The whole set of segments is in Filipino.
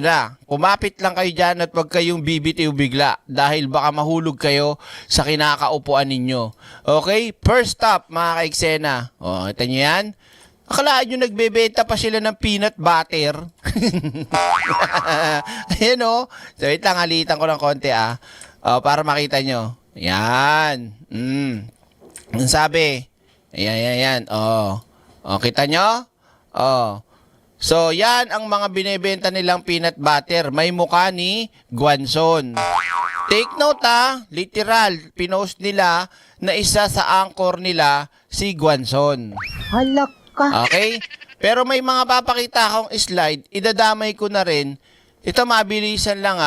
na, kumapit lang kayo dyan at wag kayong bibitiw bigla dahil baka mahulog kayo sa kinakaupuan ninyo. Okay? First stop, mga ka-eksena. O, kita nyo yan? Akalaan nyo nagbebenta pa sila ng peanut butter. Ayan o. So, wait lang, halitan ko ng konti para makita nyo. Yan. Ang sabi. Ayan. Kita nyo? So, yan ang mga binebenta nilang peanut butter. May mukha ni Guanzon. Take note literal, pinost nila na isa sa anchor nila si Guanzon. Halak ka. Okay? Pero may mga papakita akong slide, idadamay ko na rin. Ito mabilisan lang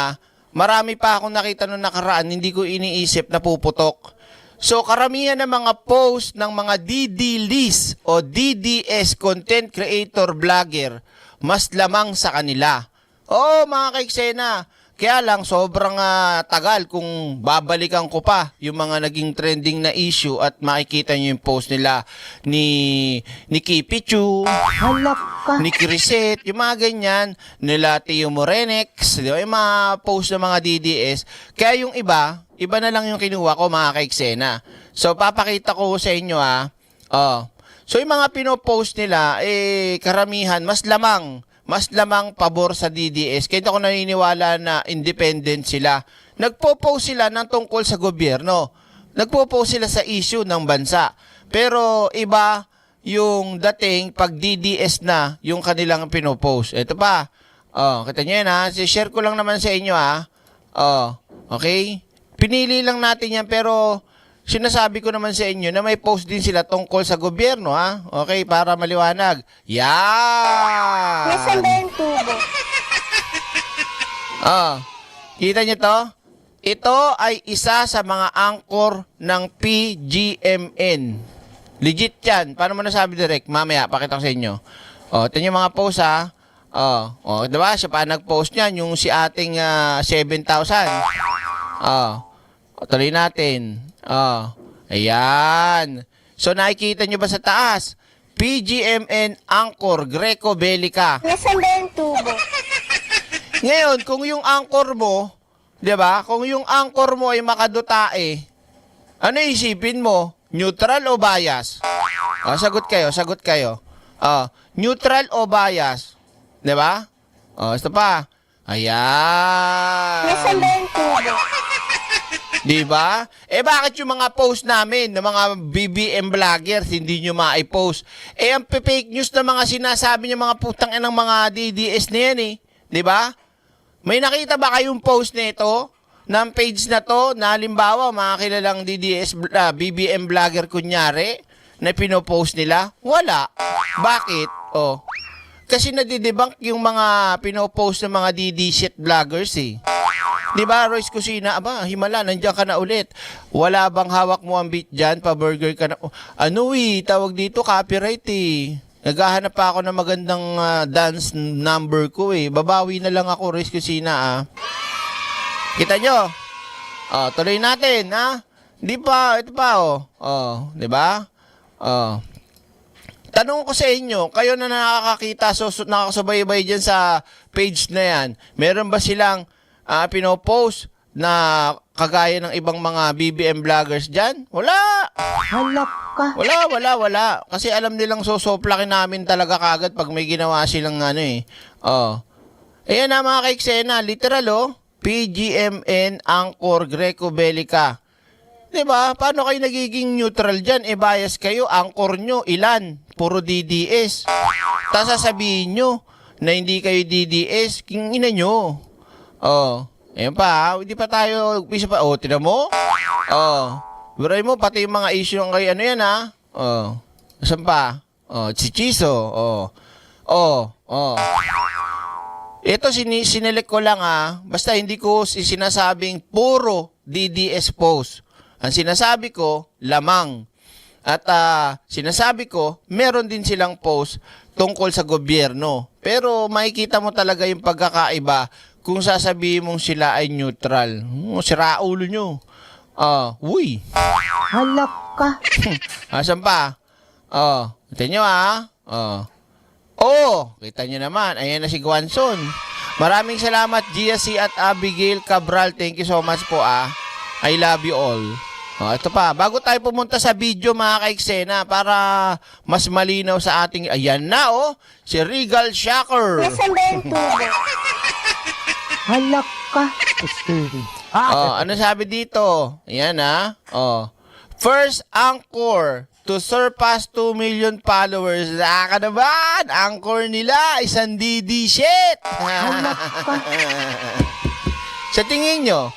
Marami pa akong nakita nung nakaraan, hindi ko iniisip na puputok. So, karamihan ng mga post ng mga DDLs o DDS content creator vlogger, mas lamang sa kanila. Oo, mga ka-eksena. Kaya lang, sobrang tagal kung babalikan ko pa yung mga naging trending na issue at makikita nyo yung post nila ni Kipichu, Halak ka. ni Criset, yung mga ganyan, nila Tio Morenex, di ba? Yung mga post ng mga DDS. Kaya yung iba na lang yung kinuha ko, mga ka-eksena. So, papakita ko sa inyo So, yung mga pinopost nila, karamihan, mas lamang pabor sa DDS. Kaya ako naniniwala na independent sila. Nagpo-post sila ng tungkol sa gobyerno. Nagpo-post sila sa issue ng bansa. Pero iba yung dating pag DDS na yung kanilang pinopost. Ito pa. Kita nyo yan share ko lang naman sa inyo okay? Pinili lang natin yan pero sinasabi ko naman sa inyo na may post din sila tungkol sa gobyerno, Okay, para maliwanag. Yan! Nasaan ba yung tubo? Kita nyo to? Ito ay isa sa mga anchor ng PGMN. Legit yan. Paano mo nasabi direct? Mamaya, pakita ko sa inyo. Ito yung mga post, diba? Siya pa nag-post niyan, yung si ating 7,000. Tuloy natin. Ayan. So, nakikita nyo ba sa taas? PGMN Anchor Greco Bellica. Nasaan ba yung tubo? Ngayon, kung yung anchor mo, di ba? Kung yung anchor mo ay makadutae, ano isipin mo? Neutral o bias? Sagot kayo. Neutral o bias? Di ba? Ito pa. Ayan. Nasaan ba yung tubo? Diba? Bakit yung mga post namin ng mga BBM vloggers hindi nyo ma-post? Ang fake news na mga sinasabi nyo mga putang ng mga DDS na yan Diba? May nakita ba kayong post nito ng page na to na halimbawa mga kilalang DDS BBM vlogger kunyari na pinopost nila? Wala. Bakit? Kasi nadidebunk yung mga pinopost ng mga DD vloggers Di ba, Royce Kusina? Himala, nandiyan ka na ulit. Wala bang hawak mo ang beat dyan? Pa-burger ka na. Tawag dito, copyright Naghahanap pa ako ng magandang dance number ko Babawi na lang ako, Royce Kusina Kita nyo? Tuloy natin, Di pa, ito pa, di ba? Tanong ko sa inyo, kayo na nakakakita, nakakasubaybay dyan sa page na yan, meron ba silang pinopost na kagaya ng ibang mga BBM vloggers dyan? Wala! Halak ka. Wala. Kasi alam nilang sosoplakin namin talaga kagad pag may ginawa silang Ayan mga ka-eksena, literal PGMN Anchor Greco Bellica. Diba? Paano kayo nagiging neutral dyan? Bias kayo, anchor nyo, ilan? Puro DDS. Tapos sasabihin nyo na hindi kayo DDS, king ina nyo. Ayan pa, hindi pa tayo, isa pa, tinan mo? Buray mo, pati yung mga issue ng kay yan saan pa? Si Chiso, Ito, sinelect ko lang basta hindi ko sinasabing puro DDS post. Ang sinasabi ko, lamang. At sinasabi ko, meron din silang post tungkol sa gobyerno. Pero makikita mo talaga yung pagkakaiba kung sasabihin mong sila ay neutral. Sira ulo nyo. Uy. Halak ka. Asan pa? Kita nyo kita nyo naman. Ayan na si Guanzon. Maraming salamat, Gia C. at Abigail Cabral. Thank you so much po, I love you all. Ito pa, bago tayo pumunta sa video mga kaiksena para mas malinaw sa ating, ayan na si Regal Shocker. Nasaan ba yung tubo? Halak ka. Ano sabi dito? Ayan First anchor to surpass 2 million followers. Naka naman, anchor nila, isang DD shit. Halak ka. Sa tingin nyo,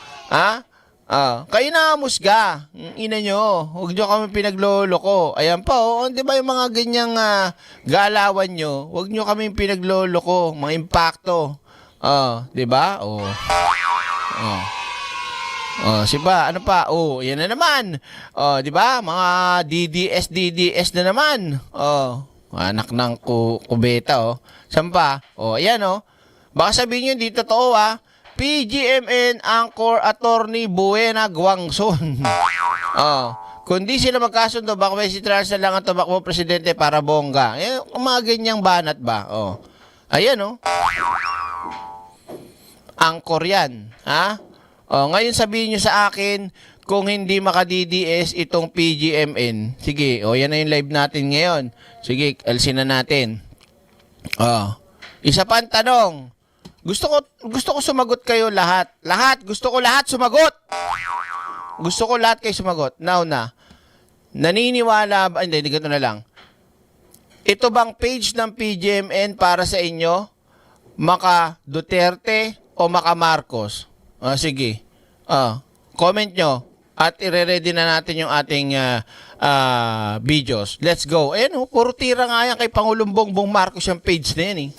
kayo na musga. Ina nyo, huwag nyo kami pinagloloko. Ayan pa, di ba yung mga ganyang galawan nyo, huwag nyo kami pinagloloko, mga impacto. Di ba? Siba, ano pa? Yan na naman. Di ba? Mga DDS na naman. Anak ng kubeta, Saan pa? Ayan, Baka sabihin nyo, di totoo, PGMN Anchor Attorney Buena Guangson. Kundi sila magkasundo, baka may si Trans na lang ang tumakbo presidente para bongga. Mga ganyang banat ba? Ayan, Anchor yan. Ngayon sabihin nyo sa akin, kung hindi maka-DDS itong PGMN. Sige, yan na yung live natin ngayon. Sige, alsin na natin. Isa pa ang tanong. Gusto ko sumagot kayo lahat. Gusto ko lahat sumagot. Gusto ko lahat kayo sumagot. Now na. Naniniwala ba? Hindi, ganito na lang. Ito bang page ng PGMN para sa inyo? Maka Duterte o maka Marcos? Sige. Comment nyo. At ire-ready na natin yung ating videos. Let's go. Ayan, puro tira nga yan kay Pangulong Bongbong Marcos yung page na yan,